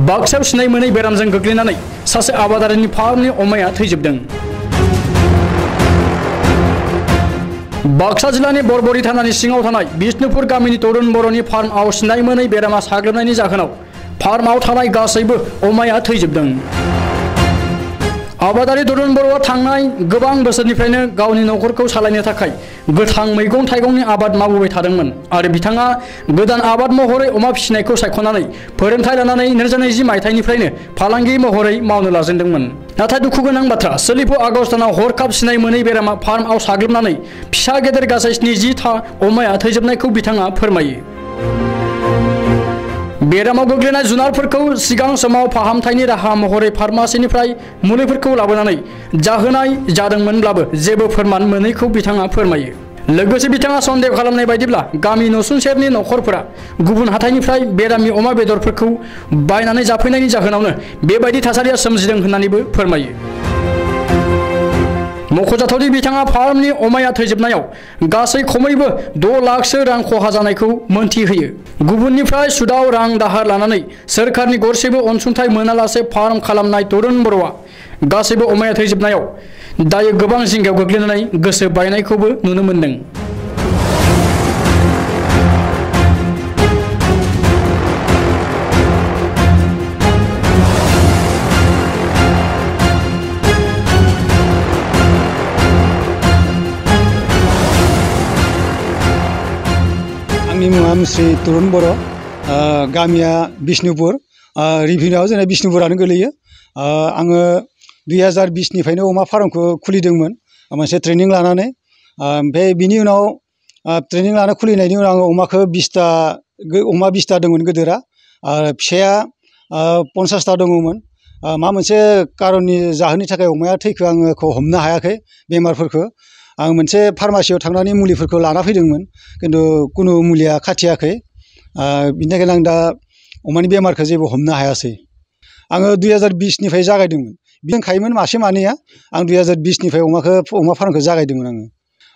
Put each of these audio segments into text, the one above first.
बाक्सायाव सिनाय मोनै बेरामजों गोग्लैनानै सासे आबादारिनि फार्मनि अमाया थैजोबदों। बाक्सा जिल्लानि बरबरी थानानि सिङाव थानाय बिष्णुपुर गामिनि तरुण बर'नि फार्मआव सिनाय मोनै बेरामा साग्लोबनायनि जाहोनाव फार्मआव थानाय गासैबो अमाया थैजोबदों। आबादारि तरुण बर'आ थांनाय गोबां बोसोरनिफ्रायनो गावनि नखरखौ सालायनो थाखाय गोथां मैगं थाइगंनि आबाद मावबोबाय थादोंमोन आरो बिथाङा गोदान आबाद महरै अमा फिसिनायखौ सायख'नानै फोरोंथाय लानानै 2020 मायथाइनिफ्रायनो फालांगि महरै मावनो लाजेनदोंमोन। नाथाय दुखु गोनां बाथ्रा, सोलिफु आगस्ट दानाव हरखाब सिनाय मोनै बेरामा फार्मआव साग्लोबनानै फिसा गेदेर गासै 70 था अमाया थैजोबनायखौ बिथाङा फोरमायो। बेरामाव गोग्लैनाय जुनारफोरखौ सिगां समाव फाहामथायनि राहा महरै फार्मासिनिफ्राय मुलिफोरखौ लाबोनानै जाहोनाय जादोंमोनब्लाबो जेबो फोरमान मोनैखौ बिथाङा फोरमायो। लोगोसे बिथाङा सन्देह खालामनाय बायदिब्ला गामि नसुंसेरनि नखरफोरा गुबुन हाथाइनिफ्राय बेरामि अमा बेदरफोरखौ बायनानै जाफैनायनि जाहोनावनो बेबायदि थासारिया सोमजिदों होननानैबो फोरमायो। मख'जाथावदि बिथाङा फार्मनि अमाया थैजोबनायाव गासै खमैबो 6 लाखसो रां खहा जानायखौ मोनथिहोयो। गुबुननिफ्राय सुदाव रां दाहार लानानै सोरखारनि गरसेबो अनसुंथाइ मोनालासे फार्म खालामनाय तरुण बर'आ गासैबो अमाया थैजोबनायाव दायो गोबां जिंगायाव गोग्लैनानै गोसो बायनायखौबो नुनो मोन्दों। आंनि मुङा मुस्रि तरुण बर', गामिया बिष्णुपुर, रिभिनिउआव जोंना बिष्णुपुरानो गोलैयो। आङो 2020निफ्रायनो अमा फार्मखौ खुलिदोंमोन मोनसे ट्रेनिं लानानै। ओमफ्राय बिनि उनाव ट्रेनिं लाना खुलिनायनि उनाव आङो अमाखौ 20ता दंमोन गोदोरा, आरो फिसाया 50ता दङमोन। मा मोनसे कारननि जाहोननि थाखाय अमाया थैखो आङो हमनो हायाखै बेमारफोरखौ। आं मोनसे फार्मासियाव थांनानै मुलिफोरखौ लाना फैदोंमोन, खिन्थु कुनु मुलिया खाथियाखै। बिनि थाखायनो आं दा अमानि बेमारखौ जेबो हमनो हायासै। आङो 2020निफ्राय जागायदोंमोन। बिदोंखायोमोन मासे मानैया। आं 2020निफ्राय अमा फार्मखौ जागायदोंमोन आङो।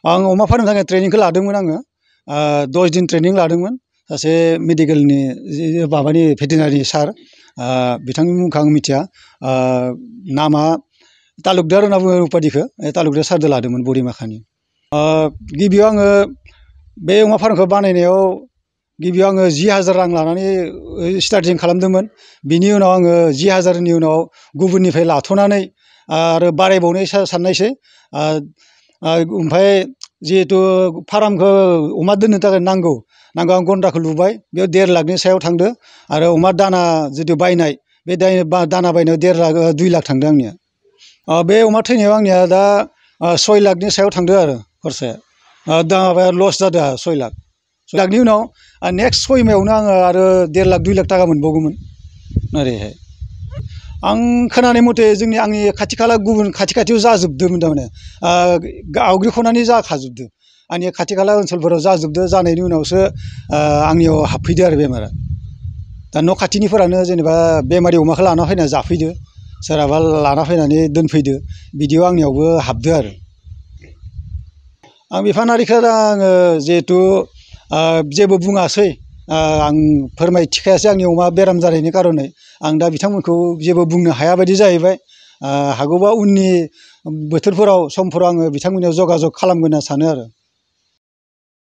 आं अमा फार्मनि थाखाय ट्रेनिंखौ लादोंमोन आङो। 10 दिन ट्रेनिं लादोंमोन सासे मेडिकेलनि माबानि भेटेनारि सार, बिथांनि मुंखौ आं मिथिया। नामा तालुकदार होनना बुङो उपाधिखौ, तालुकदार सारदो लादोंमोन बरिमाखानि। गिबियाव आङो बे अमा फार्मखौ बानायनायाव गिबियाव आङो 10,000 रां लानानै स्टार्टिं खालामदोंमोन। बिनि उनाव आङो 10,000नि उनाव गुबुननिफ्राय लाथ'नानै आरो बारायबावनो साननायसै। ओमफ्राय जिहेथु फार्मखौ अमा दोननो थाखाय नांगौ आं गन्द्राखौ लुबाय, बेयाव 1.5 लाखनि सायाव थांदो। आरो अमा दाना जितु बायनाय, बे दाना बायनायाव 2 लाख थांदों आंनिया। बे अमा थैनायाव आंनिया दा 6 लाखनि सायाव थांदो आरो खरसाया। दा माबाया लस जादों 6 लाख। 6 लाखनि उनाव नेक्स्ट 6 मायावनो आङो आरो 1.5 लाख 2 लाख थाखा मोनबावगौमोन ओरैहाय। आं खोनानाय मथे आंनि खाथि खाला गुबुन खाथियाव जाजोबदोंमोन थारमाने, आवग्रिख'नानै जाखाजोबदों। आंनि खाथि खाला ओनसोलफोराव जाजोबदों। जानायनि उनावसो आंनियाव हाबफैदो आरो बेमारा। दा न' खाथिनिफोरानो जेनेबा बेमारि अमाखौ लाना फैना जाफैदो, सोरहाबा लाना फैनानै दोनफैदो, बिदियाव आंनियावबो हाबदो आरो। आं बिफानारिखौ आङो जिहेथु जेबो बुङासै, आं फोरमायथिखायासै आंनि अमा बेराम जानायनि कारनै। आं दा बिथांमोनखौ जेबो बुंनो हाया बायदि जाहैबाय। हागौबा उननि बोथोरफोराव समफोराव आङो बिथांमोननियाव जगाजग खालामगोन होनना सानो आरो।